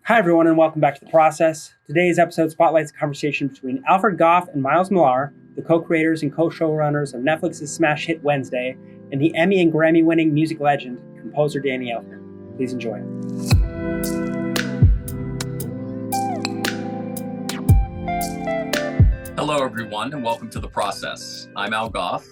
Hi, everyone, and welcome back to The Process. Today's episode spotlights a conversation between Alfred Goff and Miles Millar, the co-creators and co-showrunners of Netflix's smash hit Wednesday, and the Emmy and Grammy-winning music legend, composer Danny Elfman. Please enjoy. Hello, everyone, and welcome to The Process. I'm Al Goff.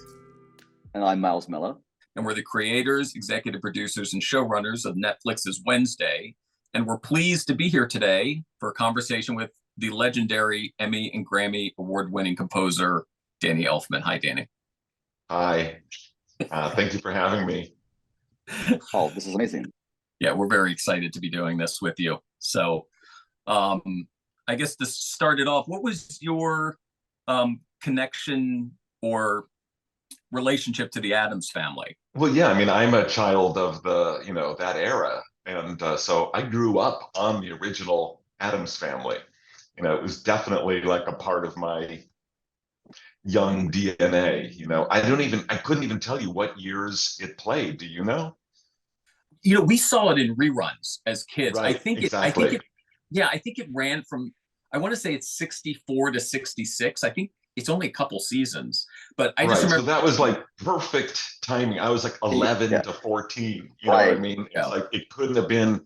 And I'm Miles Miller. And we're the creators, executive producers, and showrunners of Netflix's Wednesday. And we're pleased to be here today for a conversation with the legendary Emmy and Grammy award-winning composer, Danny Elfman. Hi, Danny. Hi. Thank you for having me. Oh, this is amazing. Yeah, we're very excited to be doing this with you. So I guess to start it off, what was your connection or relationship to the Addams Family? Well, yeah, I mean, I'm a child of that era. And so I grew up on the original Addams Family. It was definitely like a part of my young DNA. I couldn't even tell you what years it played. Do you know? We saw it in reruns as kids. Right, exactly. I think it ran from, I want to say it's 64 to 66. I think it's only a couple seasons, but I just remember. So that was like perfect timing. I was like 11 to 14. You know what I mean? It's like it couldn't have been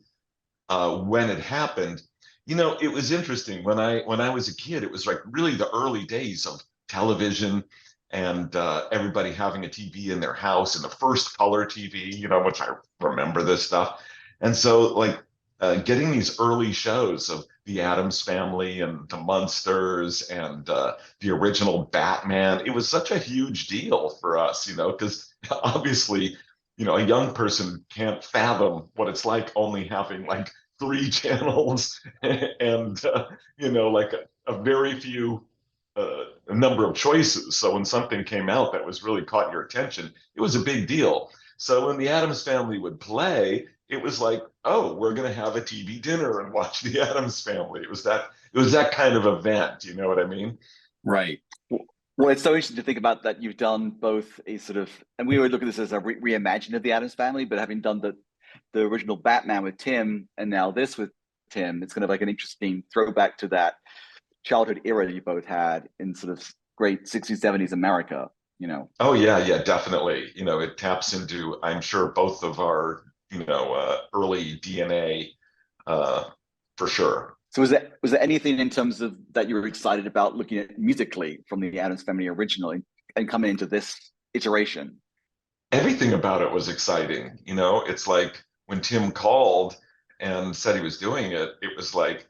when it happened. It was interesting when I was a kid. It was like really the early days of television and everybody having a TV in their house and the first color TV. Which I remember this stuff. And so getting these early shows of the Addams Family and the Munsters and the original Batman, it was such a huge deal for us, because obviously, a young person can't fathom what it's like only having like 3 channels and, like a very few number of choices. So when something came out that was really caught your attention, it was a big deal. So when the Addams Family would play, it was like, oh, we're going to have a TV dinner and watch the Addams Family. It was that kind of event. You know what I mean? Right. Well, it's so interesting to think about that you've done both a sort of, and we would look at this as a reimagining of the Addams Family, but having done the original Batman with Tim and now this with Tim, it's kind of like an interesting throwback to that childhood era you both had in sort of great 60s, 70s America, Oh, yeah, definitely. It taps into, I'm sure, both of our early DNA, for sure. So was there anything in terms of that you were excited about looking at musically from the Addams Family originally and coming into this iteration? Everything about it was exciting. It's like when Tim called and said he was doing it, it was like,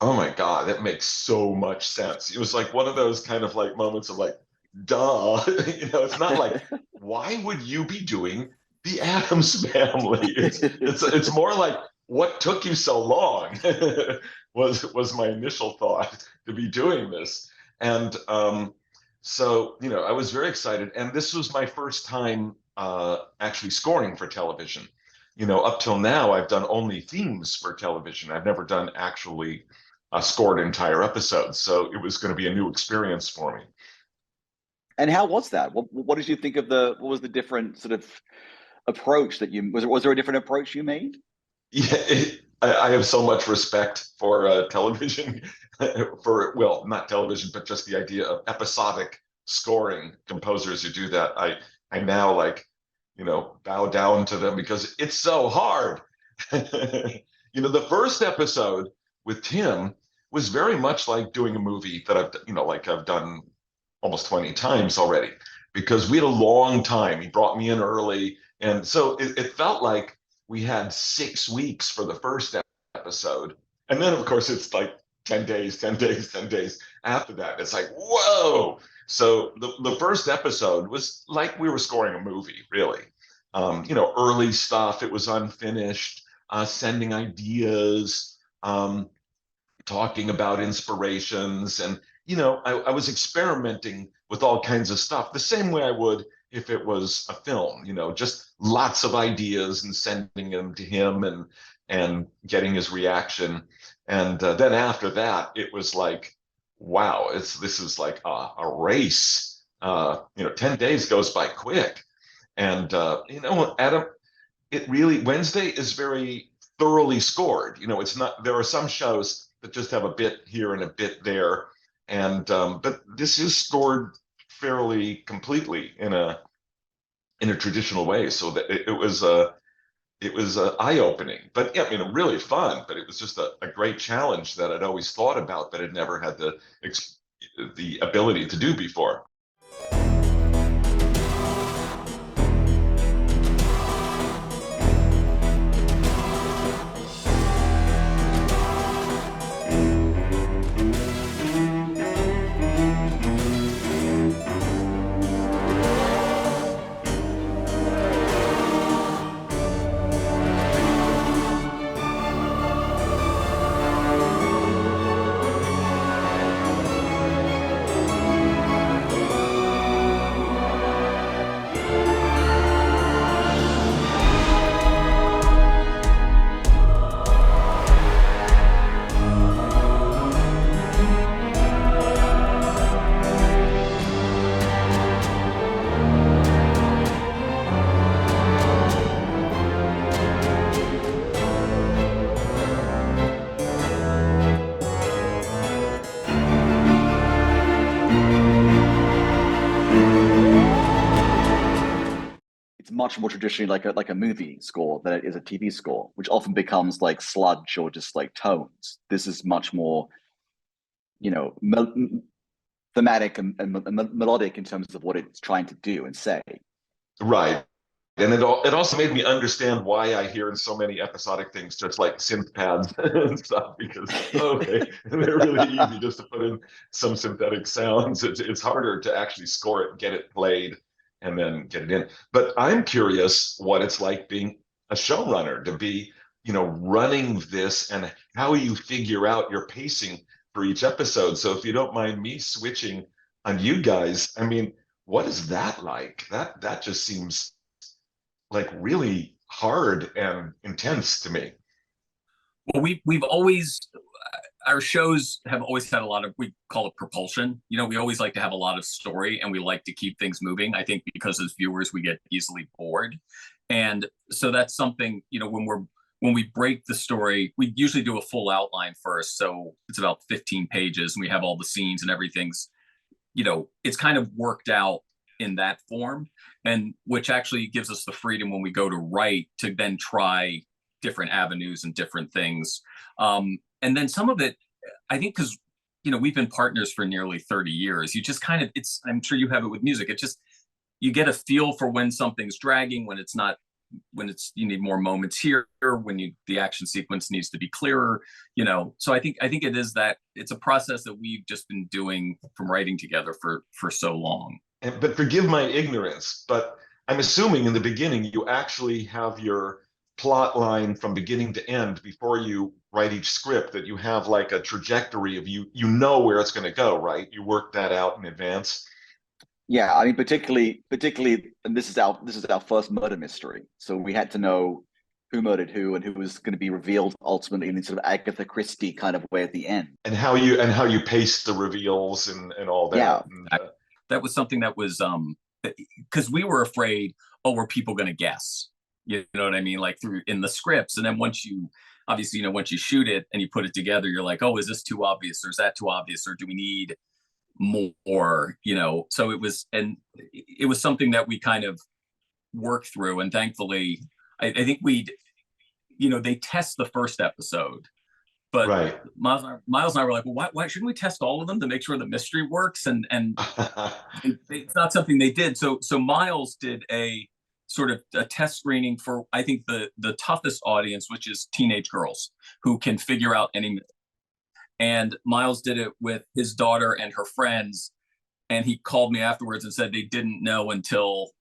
oh my God, that makes so much sense. It was like one of those kind of like moments of like, duh. It's not like, why would you be doing the Addams Family? It's more like, what took you so long? was my initial thought to be doing this. And so I was very excited, and this was my first time actually scoring for television. Up till now I've done only themes for television. I've never done actually scored entire episodes, so it was going to be a new experience for me. And how was that? What did you think of what was the different sort of approach that was there a different approach you made? Yeah, I have so much respect for television, well, not television, but just the idea of episodic scoring composers who do that. I now bow down to them because it's so hard. The first episode with Tim was very much like doing a movie that I've done almost 20 times already, because we had a long time. He brought me in early. And so it felt like we had 6 weeks for the first episode. And then, of course, it's like 10 days, 10 days, 10 days after that. It's like, whoa. So the first episode was like we were scoring a movie, really. Early stuff. It was unfinished, sending ideas, talking about inspirations. And, I was experimenting with all kinds of stuff the same way I would if it was a film, just lots of ideas and sending them to him and getting his reaction. And then after that, it was like, wow, this is like a race. 10 days goes by quick. And, Adam, Wednesday is very thoroughly scored. You know, it's not, there are some shows that just have a bit here and a bit there. And but this is scored fairly completely in a traditional way. So that it was eye-opening, but yeah, I mean, really fun. But it was just a great challenge that I'd always thought about, but had never had the ability to do before. Much more traditionally like a movie score than it is a TV score, which often becomes like sludge or just like tones. This is much more, you know, thematic and melodic in terms of what it's trying to do and say. Right. And it also made me understand why I hear in so many episodic things just like synth pads and stuff, because okay, they're really easy just to put in some synthetic sounds. It's harder to actually score it, get it played, and then get it in. But I'm curious what it's like being a showrunner, to be, you know, running this, and how you figure out your pacing for each episode. So if you don't mind me switching on you guys, I mean, what is that like? That just seems like really hard and intense to me. Well, we've always, our shows have always had a lot of, we call it propulsion. You know, we always like to have a lot of story, and we like to keep things moving. I think because as viewers, we get easily bored. And so that's something, you know, when we break the story, we usually do a full outline first. So it's about 15 pages, and we have all the scenes and everything's, you know, it's kind of worked out in that form, and which actually gives us the freedom when we go to write to then try different avenues and different things. And then some of it, I think, because, you know, we've been partners for nearly 30 years, you just kind of, it's, I'm sure you have it with music. It just, you get a feel for when something's dragging, when it's not, when it's, you need more moments here, when the action sequence needs to be clearer, you know. So I think it is that, it's a process that we've just been doing from writing together for so long. But forgive my ignorance, but I'm assuming in the beginning you actually have your plot line from beginning to end before you write each script, that you have like a trajectory of you know where it's going to go, right? You work that out in advance. Yeah, I mean, particularly, and this is our first murder mystery, so we had to know who murdered who and who was going to be revealed ultimately in sort of Agatha Christie kind of way at the end. And how you pace the reveals and all that. Yeah. And, that was something that was because we were afraid, oh, were people going to guess? You know what I mean? Like through in the scripts, and then once you obviously, you know, once you shoot it and you put it together, you're like, oh, is this too obvious, or is that too obvious, or do we need more? You know, so it was something that we kind of worked through, and thankfully, I think you know, they test the first episode. But right. Miles and I were like, well, why shouldn't we test all of them to make sure the mystery works? And it's not something they did. So Miles did a sort of a test screening for, I think, the toughest audience, which is teenage girls who can figure out any. And Miles did it with his daughter and her friends. And he called me afterwards and said they didn't know until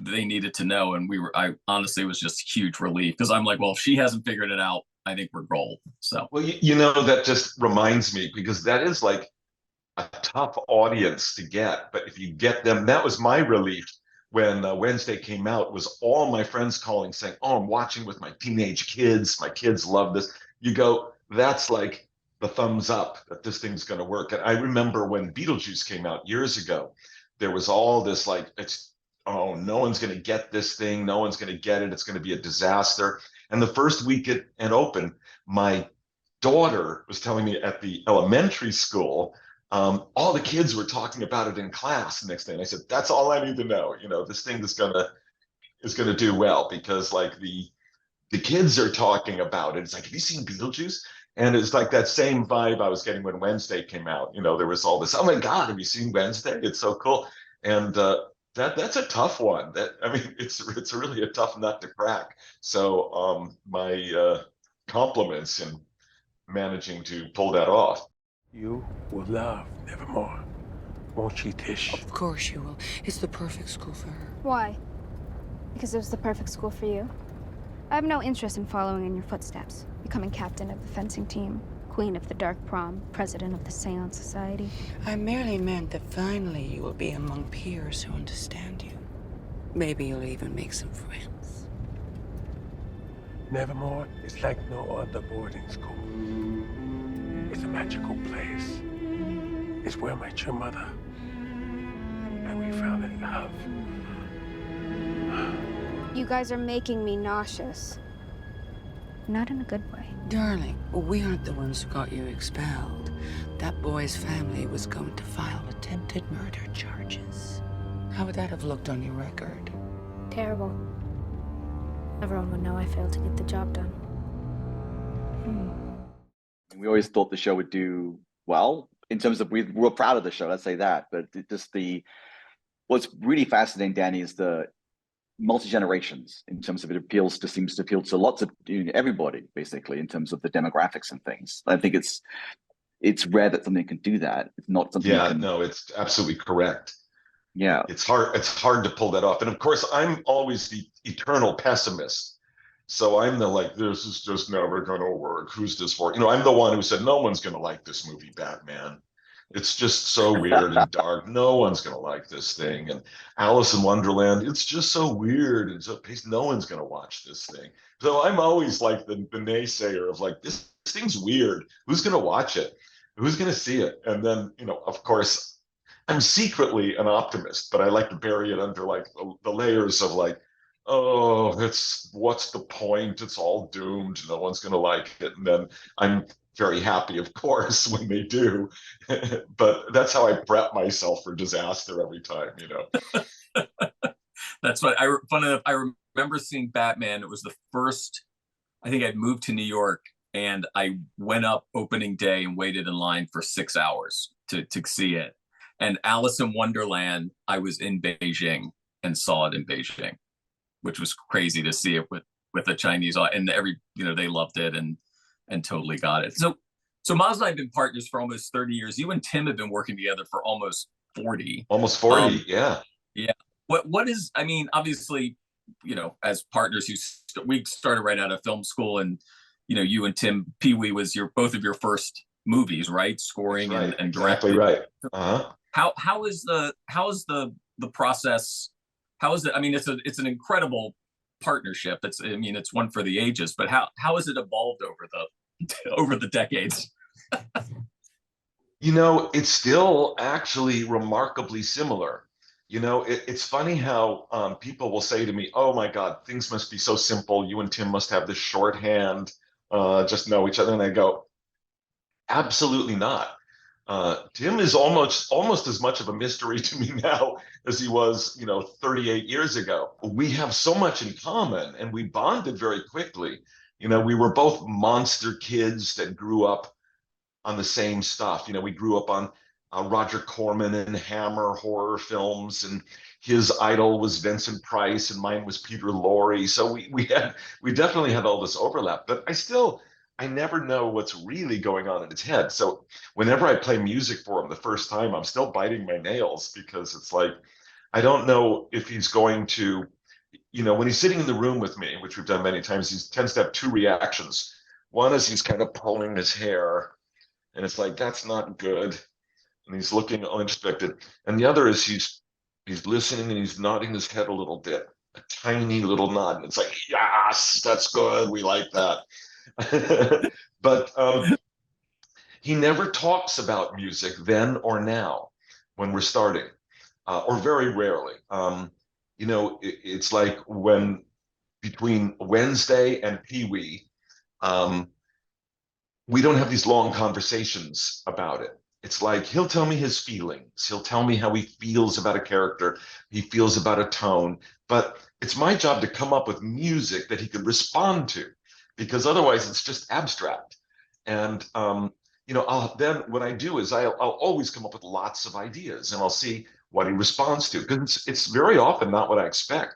they needed to know. And I honestly, it was just huge relief, because I'm like, well, if she hasn't figured it out, I think we're gold. So, well, you know, that just reminds me, because that is like a tough audience to get. But if you get them, that was my relief when Wednesday came out, was all my friends calling saying, oh, I'm watching with my teenage kids. My kids love this. You go, that's like the thumbs up that this thing's going to work. And I remember when Beetlejuice came out years ago, there was all this like, it's oh, no one's going to get this thing. No one's going to get it. It's going to be a disaster. And the first week it opened, my daughter was telling me at the elementary school, all the kids were talking about it in class the next day. And I said, that's all I need to know. This thing is gonna do well, because like the kids are talking about it. It's like, have you seen Beetlejuice? And it's like that same vibe I was getting when Wednesday came out. There was all this, oh my God, have you seen Wednesday? It's so cool. And that's a tough one. It's really a tough nut to crack. So my compliments in managing to pull that off. You will love Nevermore, won't you, Tish? Of course you will. It's the perfect school for her. Why? Because it was the perfect school for you? I have no interest in following in your footsteps, becoming captain of the fencing team, queen of the dark prom, president of the Seance Society. I merely meant that finally you will be among peers who understand you. Maybe you'll even make some friends. Nevermore is like no other boarding school. It's a magical place. It's where I met your mother. And we fell in love. You guys are making me nauseous. Not in a good way. Darling, we aren't the ones who got you expelled. That boy's family was going to file attempted murder charges. How would that have looked on your record? Terrible. Everyone would know I failed to get the job done. We always thought the show would do well in terms of we're proud of the show. Let's say that, but what's really fascinating, Danny, is the multi-generations in terms of seems to appeal to lots of everybody basically in terms of the demographics and things. I think it's rare that something can do that. It's not something. Yeah, no, it's absolutely correct. Yeah, it's hard to pull that off. And of course, I'm always the eternal pessimist. So I'm this is just never going to work. Who's this for? I'm the one who said, no one's going to like this movie, Batman. It's just so weird and dark. No one's going to like this thing. And Alice in Wonderland, it's just so weird. And so no one's going to watch this thing. So I'm always like the naysayer of like, this thing's weird. Who's going to watch it? Who's going to see it? And then, of course, I'm secretly an optimist, but I like to bury it under like the layers of like, oh, what's the point? It's all doomed. No one's going to like it. And then I'm very happy, of course, when they do. But that's how I prep myself for disaster every time, That's what funny enough, I remember seeing Batman. It was the first, I think I'd moved to New York, and I went up opening day and waited in line for 6 hours to see it. And Alice in Wonderland, I was in Beijing and saw it in Beijing, which was crazy to see it with a Chinese, and they loved it and totally got it. So Miles and I have been partners for almost 30 years. You and Tim have been working together for almost 40. Almost 40, yeah. Yeah. What is, obviously, as partners, we started right out of film school, and, you and Tim, Pee-wee was both of your first movies, right? Scoring right. and exactly directing. Right. Uh-huh. How is the process? How is it? It's an incredible partnership. It's one for the ages, but how has it evolved over the decades? It's still actually remarkably similar. It's funny how people will say to me, oh my God, things must be so simple. You and Tim must have this shorthand, just know each other. And I go, absolutely not. Tim is almost as much of a mystery to me now as he was, 38 years ago. We have so much in common, and we bonded very quickly. We were both monster kids that grew up on the same stuff. We grew up on Roger Corman and Hammer horror films, and his idol was Vincent Price, and mine was Peter Lorre. So we definitely had all this overlap, but I never know what's really going on in his head. So whenever I play music for him the first time, I'm still biting my nails, because it's like, I don't know if he's going to, when he's sitting in the room with me, which we've done many times, he tends to have two reactions. One is he's kind of pulling his hair, and it's like, that's not good. And he's looking uninspected. And the other is he's listening and he's nodding his head a little bit, a tiny little nod. And it's like, yes, that's good. We like that. But he never talks about music then or now when we're starting, or very rarely. it's like when between Wednesday and Pee-wee, we don't have these long conversations about it. It's like he'll tell me his feelings. He'll tell me how he feels about a character, he feels about a tone, but it's my job to come up with music that he could respond to, because otherwise it's just abstract. And I'll then what I do is I'll always come up with lots of ideas, and I'll see what he responds to, because it's very often not what I expect.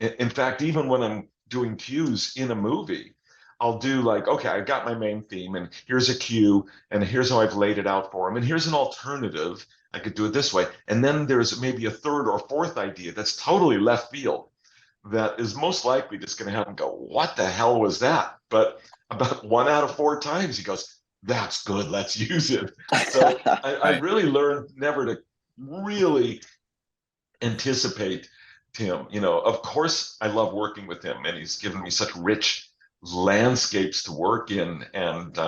In fact, even when I'm doing cues in a movie, I'll do like, okay, I got my main theme, and here's a cue, and here's how I've laid it out for him, and here's an alternative. I could do it this way. And then there's maybe a third or fourth idea that's totally left field that is most likely just going to have him go, what the hell was that? But about 1 out of 4 times he goes, that's good, let's use it. So I really learned never to really anticipate Tim. Of course, I love working with him, and he's given me such rich landscapes to work in, and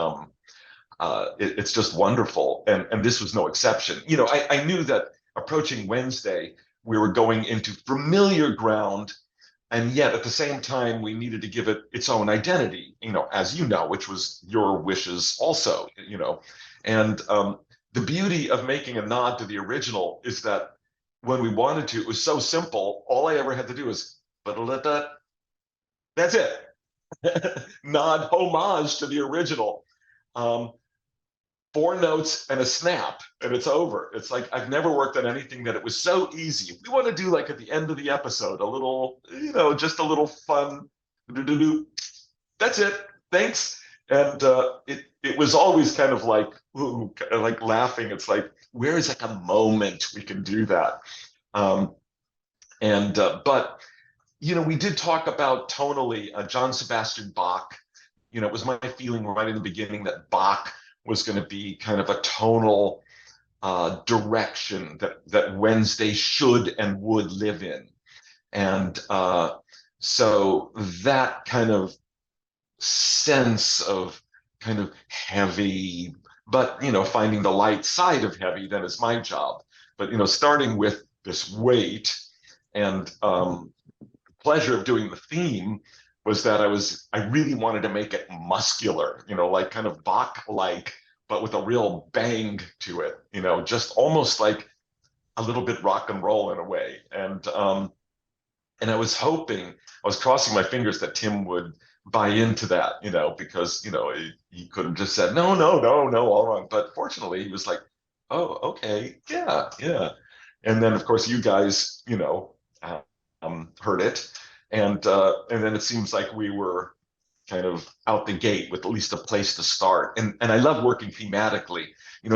it's just wonderful. And this was no exception. I knew that approaching Wednesday, we were going into familiar ground, and yet at the same time, we needed to give it its own identity, as which was your wishes also, And the beauty of making a nod to the original is that when we wanted to, it was so simple. All I ever had to do was, that's it. Nod, homage to the original. 4 notes and a snap, and it's over. It's like I've never worked on anything that it was so easy. We want to do like at the end of the episode, a little, just a little fun. That's it. Thanks. And it was always kind of like, ooh, like laughing. It's like, where is like a moment we can do that? But we did talk about tonally John Sebastian Bach. It was my feeling right in the beginning that Bach was going to be kind of a tonal direction that Wednesday should and would live in. And so that kind of sense of kind of heavy, but, finding the light side of heavy, then is my job. But, starting with this weight, and pleasure of doing the theme was that I really wanted to make it muscular, like kind of Bach-like, but with a real bang to it, just almost like a little bit rock and roll in a way. And I was crossing my fingers that Tim would buy into that, because, he could have just said, no, all wrong. But fortunately, he was like, oh, okay, yeah. And then, of course, you guys, heard it. And then it seems like we were kind of out the gate with at least a place to start. And I love working thematically,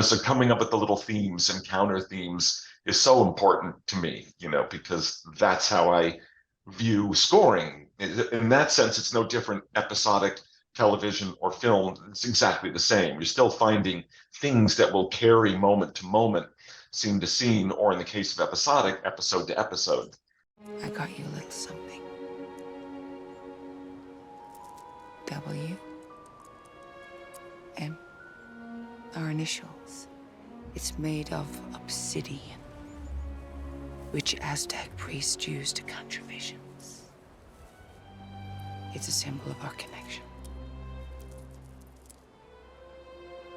so coming up with the little themes and counter themes is so important to me, because that's how I view scoring. In that sense, it's no different episodic television or film. It's exactly the same. You're still finding things that will carry moment to moment, scene to scene, or in the case of episodic, episode to episode. I got you a little something. W. M. Our initials. It's made of obsidian, which Aztec priests used to conjure visions. It's a symbol of our connection.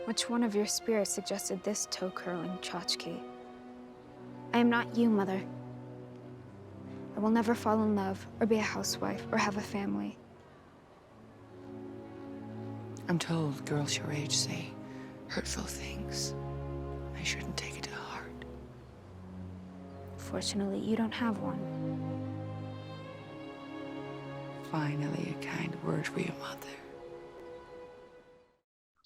Which one of your spirits suggested this toe-curling tchotchke? I am not you, Mother. I will never fall in love, or be a housewife, or have a family. I'm told girls your age say hurtful things. I shouldn't take it to heart. Fortunately, you don't have one. Finally, a kind word for your mother.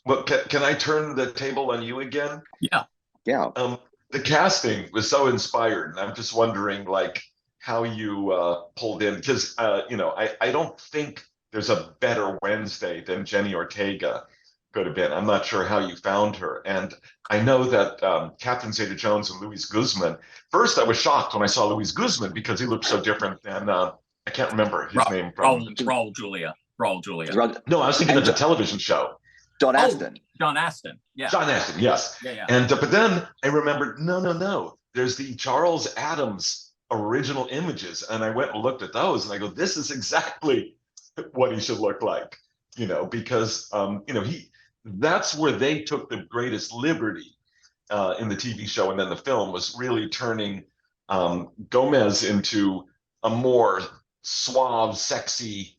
Well, can I turn the table on you again? Yeah. The casting was so inspired, and I'm just wondering, like, how you pulled in, because I don't think there's a better Wednesday than Jenny Ortega could have been. I'm not sure how you found her. And I know that Catherine Zeta-Jones and Luis Guzman, first I was shocked when I saw Luis Guzman because he looked so different than, I can't remember his name. Raul Julia. No, I was thinking of the television show. John Aston. John Aston. Yeah. John Aston, yes. Yeah. And but then I remembered, no. There's the Charles Adams original images, and I went and looked at those, and I go, this is exactly what he should look like, because that's where they took the greatest liberty in the TV show and then the film, was really turning Gomez into a more suave, sexy,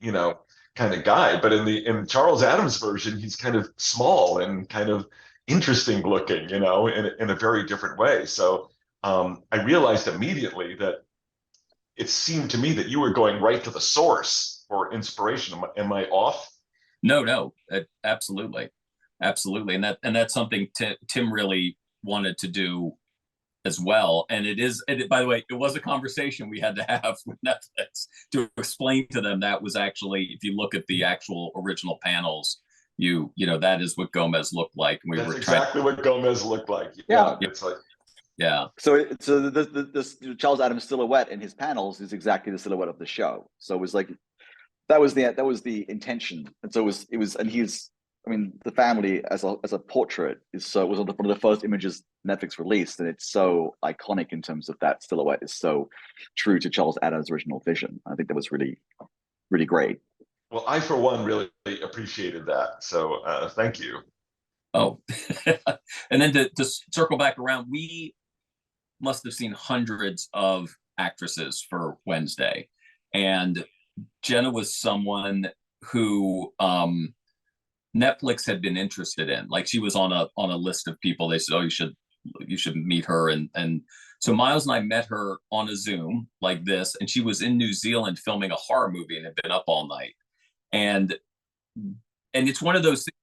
kind of guy. But in Charles Adams' version, he's kind of small and kind of interesting looking, in a very different way. So I realized immediately that it seemed to me that you were going right to the source for inspiration. Am I off? No, absolutely, absolutely, and that's something Tim really wanted to do as well. And by the way, it was a conversation we had to have with Netflix to explain to them that was actually, if you look at the actual original panels, that is what Gomez looked like. And That's exactly what Gomez looked like. Yeah. It's like, yeah. So the Charles Adams silhouette in his panels is exactly the silhouette of the show. So it was like that was the intention. And so it was, and the family as a portrait was one of the first images Netflix released, and it's so iconic in terms of that silhouette is so true to Charles Adams' original vision. I think that was really, really great. Well, I for one really appreciated that. So thank you. Oh, and then to circle back around, we must have seen hundreds of actresses for Wednesday, and Jenna was someone who Netflix had been interested in. Like, she was on a list of people. They said, "Oh, you should meet her." And so Miles and I met her on a Zoom like this, and she was in New Zealand filming a horror movie and had been up all night. And it's one of those things,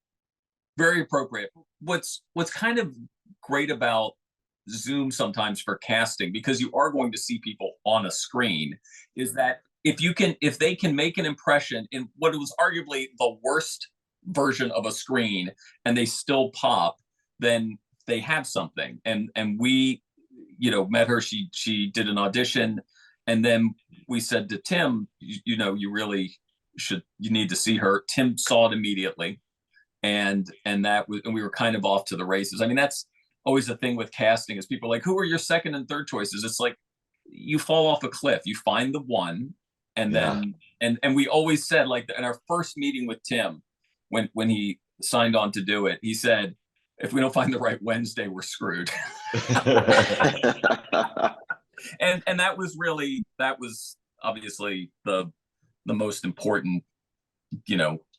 very appropriate. What's kind of great about Zoom sometimes for casting, because you are going to see people on a screen, is that if they can make an impression in what was arguably the worst version of a screen and they still pop, then they have something. And we met her. She did an audition, and then we said to Tim, you really you need to see her. Tim saw it immediately, and we were kind of off to the races. I mean, that's always the thing with casting, is people are like, who are your second and third choices? It's like you fall off a cliff. You find the one, and then and we always said, like, in our first meeting with Tim, when he signed on to do it, he said, if we don't find the right Wednesday, we're screwed. and that was obviously the most important,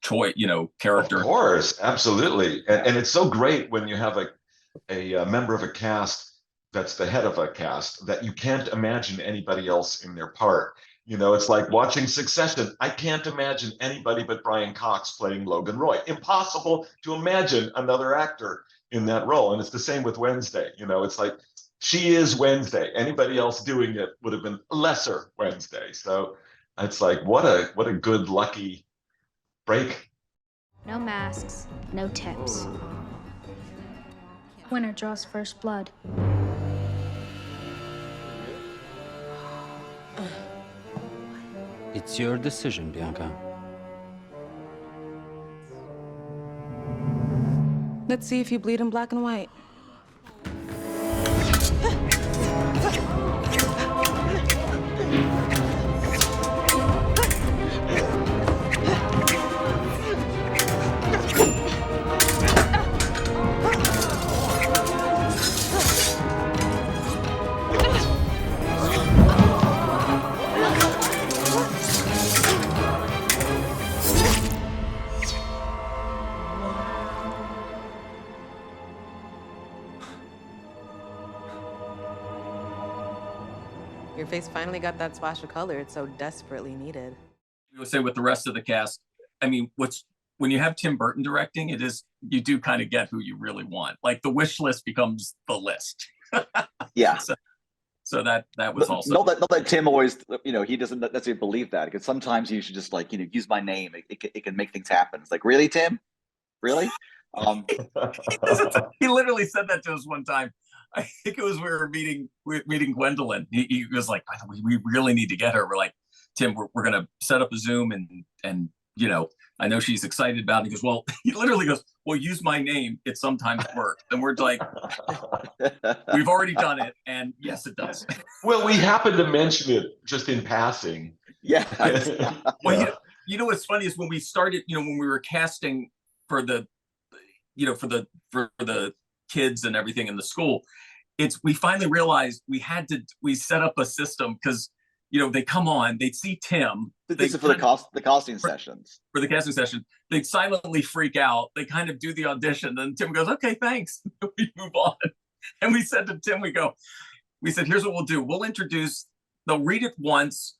choice, character. Of course, absolutely. And it's so great when you have a member of a cast that's the head of a cast that you can't imagine anybody else in their part. It's like watching Succession. I can't imagine anybody but Brian Cox playing Logan Roy. Impossible to imagine another actor in that role. And it's the same with Wednesday. It's like, she is Wednesday. Anybody else doing it would have been lesser Wednesday. So it's like, what a good, lucky break. No masks, no tips. Winner draws first blood. It's your decision, Bianca. Let's see if you bleed in black and white. Your face finally got that splash of color it's so desperately needed. We would say with the rest of the cast, I mean, when you have Tim Burton directing, you do kind of get who you really want. Like, the wish list becomes the list. Yeah. So that was also not that Tim always, he doesn't necessarily believe that, because sometimes you should just use my name. It can make things happen. It's like, really, Tim? Really? He literally said that to us one time. I think it was we were meeting Gwendolyn. He was like, we really need to get her. We're like, Tim, we're gonna set up a Zoom and you know, I know she's excited about it. He goes, well, he literally goes, well, use my name. It sometimes works. And we're like, we've already done it. And yes, it does. Well, we happened to mention it just in passing. Yeah. Well, you know, what's funny is when we started, you know, when we were casting for the, you know, for the kids and everything in the school, we finally realized we set up a system because, you know, they come on, they'd see Tim. This is for the casting sessions. For the casting session, they'd silently freak out. They kind of do the audition, and Tim goes, "Okay, thanks." We move on, and we said to Tim, we said, "Here's what we'll do. We'll introduce. They'll read it once.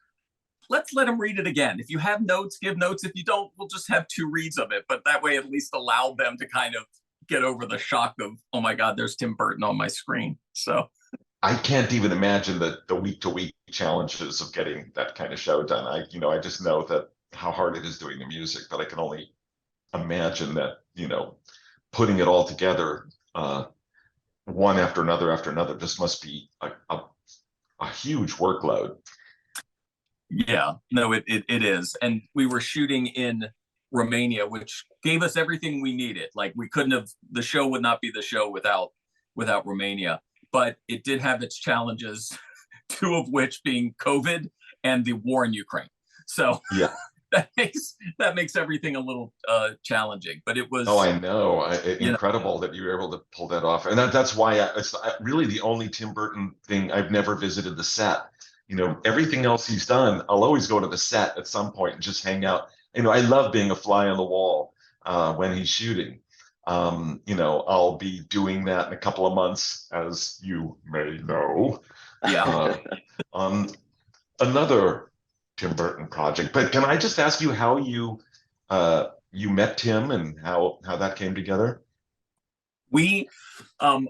Let's let them read it again. If you have notes, give notes. If you don't, we'll just have 2 reads of it. But that way, at least allow them to kind of get over the shock of, oh my God, there's Tim Burton on my screen." So. I can't even imagine the week-to-week challenges of getting that kind of show done. I just know that how hard it is doing the music, but I can only imagine that, you know, putting it all together, one after another, just must be a huge workload. Yeah, no, it is. And we were shooting in Romania, which gave us everything we needed. Like the show would not be the show without Romania. But it did have its challenges, 2 of which being COVID and the war in Ukraine. So yeah, that makes everything a little challenging. But it was. Oh, I know. Incredible that you were able to pull that off. And that's why it's really the only Tim Burton thing I've never visited the set. You know, everything else he's done, I'll always go to the set at some point and just hang out. You know, I love being a fly on the wall when he's shooting. You know, I'll be doing that in a couple of months, as you may know. Yeah. On another Tim Burton project. But can I just ask you how you met Tim and how that came together? We had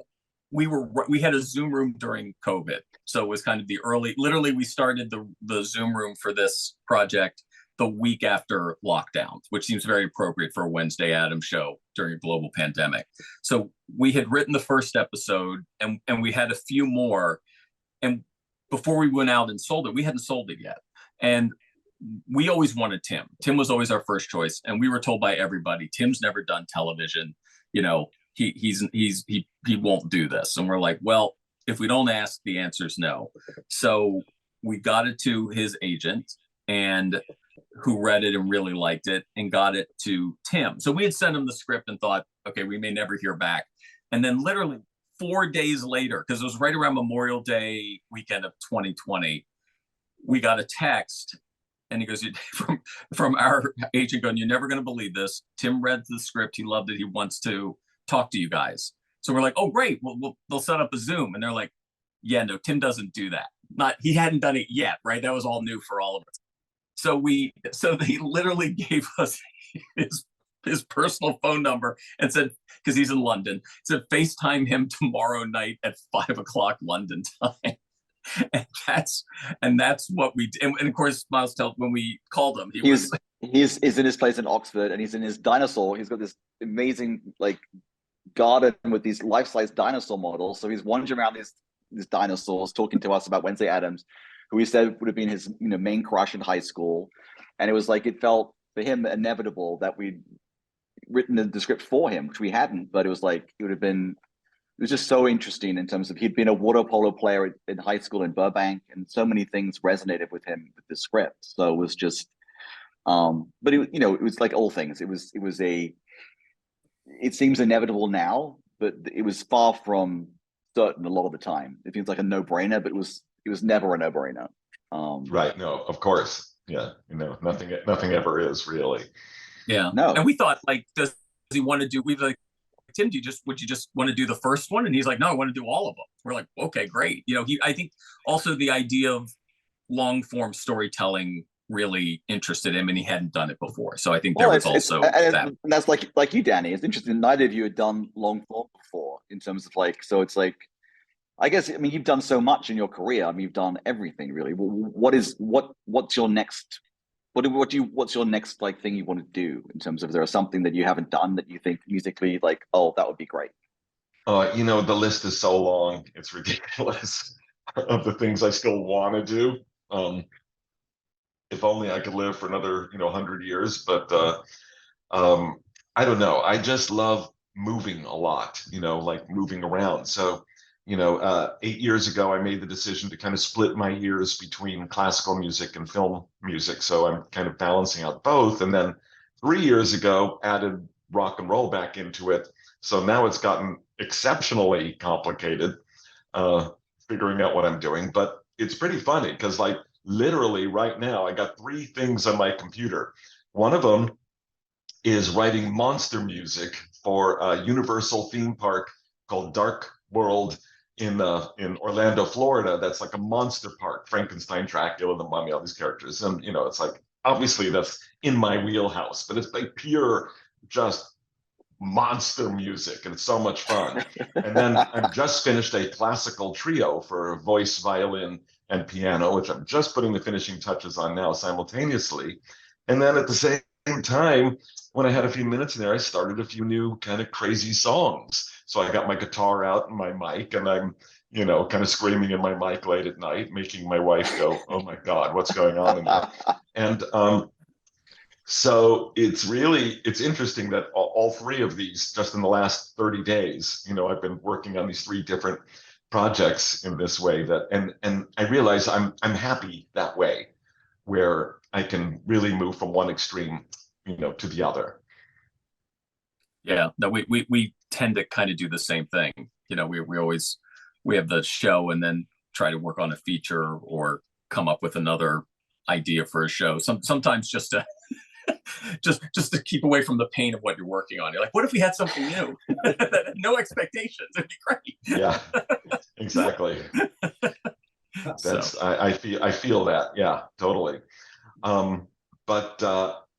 a Zoom room during COVID, so it was kind of the early. Literally, we started the Zoom room for this project the week after lockdown, which seems very appropriate for a Wednesday Addams show during a global pandemic. So we had written the first episode, and we had a few more. And before we went out and sold it, we hadn't sold it yet. And we always wanted Tim. Tim was always our first choice, and we were told by everybody, Tim's never done television. You know, he won't do this. And we're like, well, if we don't ask, the answer's no. So we got it to his agent, and who read it and really liked it, and got it to Tim. So we had sent him the script and thought, okay, we may never hear back. And then literally 4 days later, because it was right around Memorial Day weekend of 2020, we got a text, and he goes, from our agent going, "You're never going to believe this. Tim read the script. He loved it. He wants to talk to you guys." So we're like, "Oh, great. Well, they'll set up a Zoom." And they're like, "Yeah, no, Tim doesn't do that." He hadn't done it yet, right? That was all new for all of us. So they literally gave us his personal phone number and said, because he's in London, said FaceTime him tomorrow night at 5:00 London time. And that's what we did. And of course, Miles tells when we called him, he's in his place in Oxford, and he's in his dinosaur. He's got this amazing garden with these life-size dinosaur models. So he's wandering around these dinosaurs, talking to us about Wednesday Addams, who he said would have been his main crush in high school. And it was like, it felt for him inevitable that we'd written the script for him, which we hadn't, but it was like, it was just so interesting in terms of, he'd been a water polo player in high school in Burbank, and so many things resonated with him with the script. So it was just, but it was like all things. It seems inevitable now, but it was far from certain a lot of the time. It feels like a no-brainer, but it was never a no-brainer. Right. No, of course. Yeah. Nothing ever is really. Yeah. No. And we thought, does he want to do, we'd like, Tim, would you just want to do the first one? And he's like, no, I want to do all of them. We're like, okay, great. I think also the idea of long form storytelling really interested him, and he hadn't done it before. So I think there was also that. And that's like you, Danny. It's interesting. Neither of you had done long form before in terms of so it's like, I guess, you've done so much in your career. You've done everything really. What's your next? What's your next thing you want to do in terms of, is there something that you haven't done that you think musically oh, that would be great? The list is so long, it's ridiculous of the things I still want to do. if only I could live for another, 100 years. But I don't know. I just love moving a lot, like moving around. So, 8 years ago, I made the decision to kind of split my years between classical music and film music. So I'm kind of balancing out both. And then 3 years ago, added rock and roll back into it. So now it's gotten exceptionally complicated, figuring out what I'm doing. But it's pretty funny because, like, literally right now, I got three things on my computer. One of them is writing monster music for a Universal theme park called Dark World in Orlando, Florida. That's like a monster park. Frankenstein, Dracula, the Mummy, all these characters, and it's like obviously that's in my wheelhouse, but it's like pure just monster music, and it's so much fun. And then I've just finished a classical trio for voice, violin, and piano, which I'm just putting the finishing touches on now simultaneously. And then at the same time, when I had a few minutes in there, I started a few new kind of crazy songs. So I got my guitar out and my mic, and I'm, kind of screaming in my mic late at night, making my wife go, "Oh my God, what's going on in there?" And so it's interesting that all three of these, just in the last 30 days, I've been working on these three different projects in this way and I realize I'm happy that way, where I can really move from one extreme, to the other. Yeah, no, we tend to kind of do the same thing. We have the show and then try to work on a feature or come up with another idea for a show. Sometimes just to just to keep away from the pain of what you're working on. You're like, what if we had something new? No expectations. It'd be great. Yeah, exactly. I feel that. Yeah, totally. But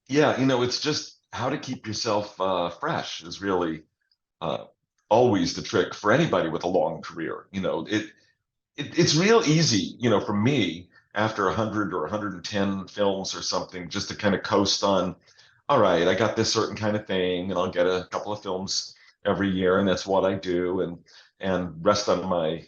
yeah, it's just how to keep yourself fresh is really always the trick for anybody with a long career. It's real easy, for me after 100 or 110 films or something, just to kind of coast on, all right, I got this certain kind of thing, and I'll get a couple of films every year, and that's what I do, and rest on my,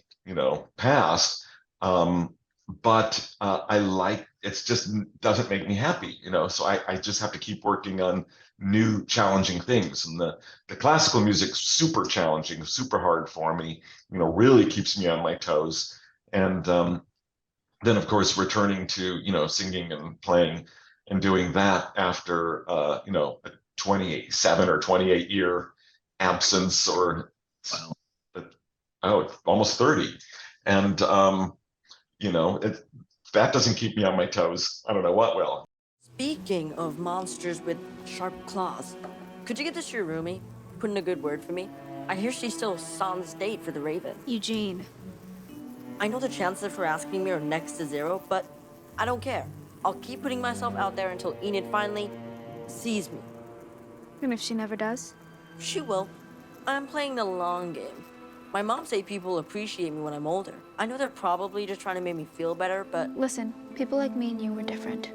past. But I like, it's just doesn't make me happy, so I just have to keep working on new challenging things. And the classical music, super challenging, super hard for me, really keeps me on my toes. And then of course returning to, singing and playing and doing that after, a 27 or 28 year absence, or almost 30. And that doesn't keep me on my toes. I don't know what will. Speaking of monsters with sharp claws, could you get this to your roomie? Put in a good word for me. I hear she's still sans date for the Raven. Eugene. I know the chances of her asking me are next to zero, but I don't care. I'll keep putting myself out there until Enid finally sees me. And if she never does? She will. I'm playing the long game. My mom say people appreciate me when I'm older. I know they're probably just trying to make me feel better, but... Listen, people like me and you were different.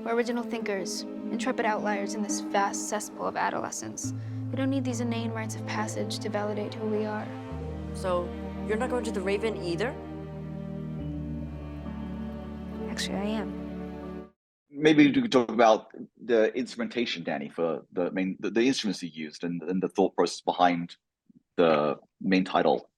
We're original thinkers, intrepid outliers in this vast cesspool of adolescence. We don't need these inane rites of passage to validate who we are. So, you're not going to the Raven either? Actually, I am. Maybe you could talk about the instrumentation, Danny, for the instruments you used and the thought process behind the main title.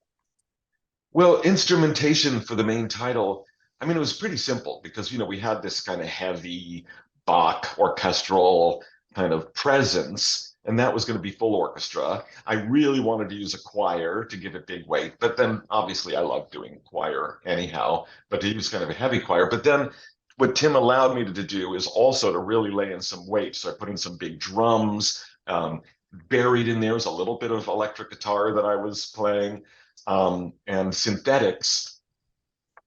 Well, instrumentation for the main title, I mean, it was pretty simple because, we had this kind of heavy Bach orchestral kind of presence, and that was going to be full orchestra. I really wanted to use a choir to give it big weight, but then obviously I love doing choir anyhow, but to use kind of a heavy choir. But then what Tim allowed me to do is also to really lay in some weight. So I put in some big drums, buried in there was a little bit of electric guitar that I was playing, and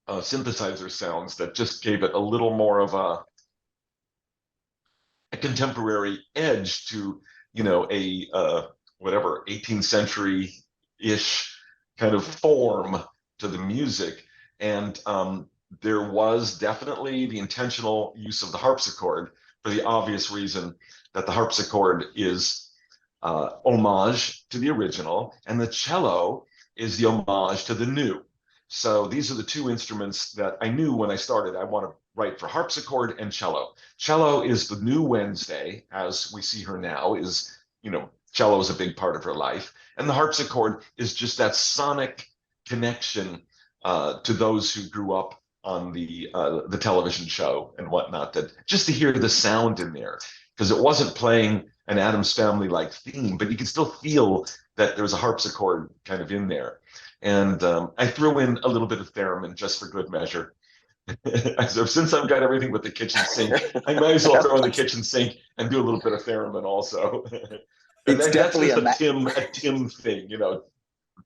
synthesizer sounds that just gave it a little more of a contemporary edge to, a whatever 18th century-ish kind of form to the music. And there was definitely the intentional use of the harpsichord for the obvious reason that the harpsichord is homage to the original, and the cello is the homage to the new. So these are the two instruments that I knew when I started I want to write for harpsichord and cello. Cello is the new Wednesday, as we see her now, is, cello is a big part of her life. And the harpsichord is just that sonic connection to those who grew up on the television show and whatnot, that just to hear the sound in there, because it wasn't playing an Addams Family like theme, but you could still feel that there was a harpsichord kind of in there. And I threw in a little bit of theremin just for good measure. So since I've got everything with the kitchen sink, I might as well throw in the kitchen sink and do a little bit of theremin also. And It's that's definitely just a Tim thing,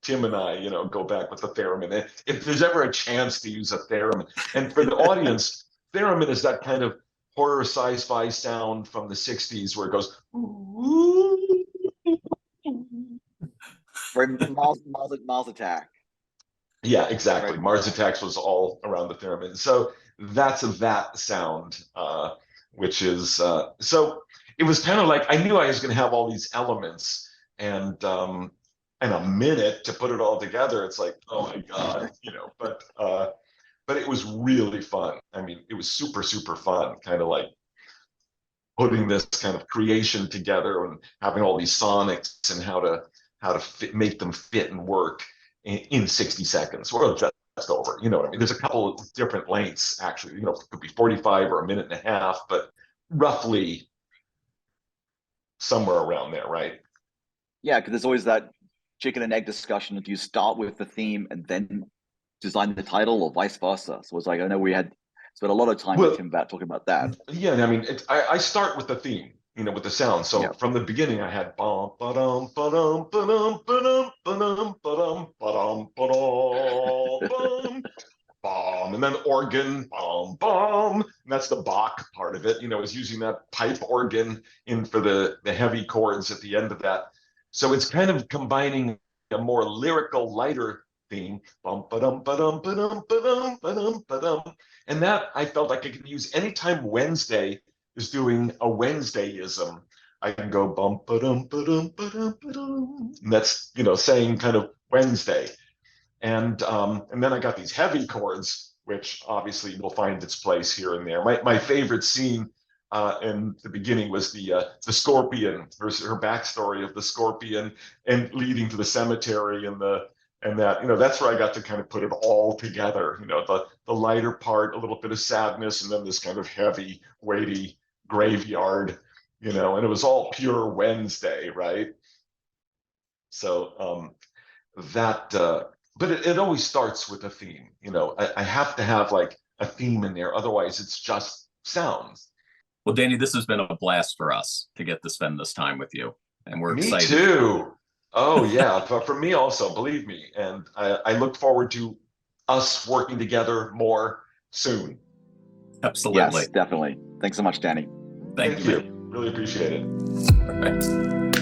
Tim and I, go back with the theremin. If there's ever a chance to use a theremin, and for the audience, theremin is that kind of horror sci-fi sound from the 60s where it goes, for Mars Attack. Yeah, exactly. Right. Mars Attacks was all around the theremin. So that's that sound, which is so it was kind of like I knew I was going to have all these elements, and a minute to put it all together. It's like, oh my God, but it was really fun. I mean, it was super, super fun, kind of like putting this kind of creation together and having all these sonics and how to make them fit and work in 60 seconds or just over. You know what I mean? There's a couple of different lengths, actually. It could be 45 or a minute and a half, but roughly somewhere around there, right? Yeah, because there's always that chicken and egg discussion. Do you start with the theme and then design the title, or vice versa? So it's like, I know we had spent a lot of time with Tim about talking about that. Yeah, I mean, I start with the theme, with the sound. So from the beginning, I had bum ba-dum ba-dum ba-dum ba-dum ba-dum ba-dum ba-dum ba-dum bum, and then organ bum bum, and that's the Bach part of it. Is using that pipe organ in for the heavy chords at the end of that. So it's kind of combining a more lyrical, lighter theme, bum ba-dum ba-dum ba-dum ba-dum ba-dum ba-dum, and that I felt like I could use anytime Wednesday is doing a Wednesdayism. I can go bum ba-dum ba-dum ba-dum ba-dum, and that's saying kind of Wednesday. And then I got these heavy chords, which obviously will find its place here and there. My favorite scene in the beginning was the scorpion versus her backstory of the scorpion and leading to the cemetery and that that's where I got to kind of put it all together. The lighter part, a little bit of sadness, and then this kind of heavy, weighty graveyard. And it was all pure Wednesday, right? So but it always starts with a theme. I have to have like a theme in there, otherwise it's just sounds. Well, Danny, this has been a blast for us to get to spend this time with you, and we're excited. Me too. Oh yeah, for me also, believe me. And I look forward to us working together more soon. Absolutely. Yes, definitely. Thanks so much, Danny. Thank you. Really appreciate it. Perfect.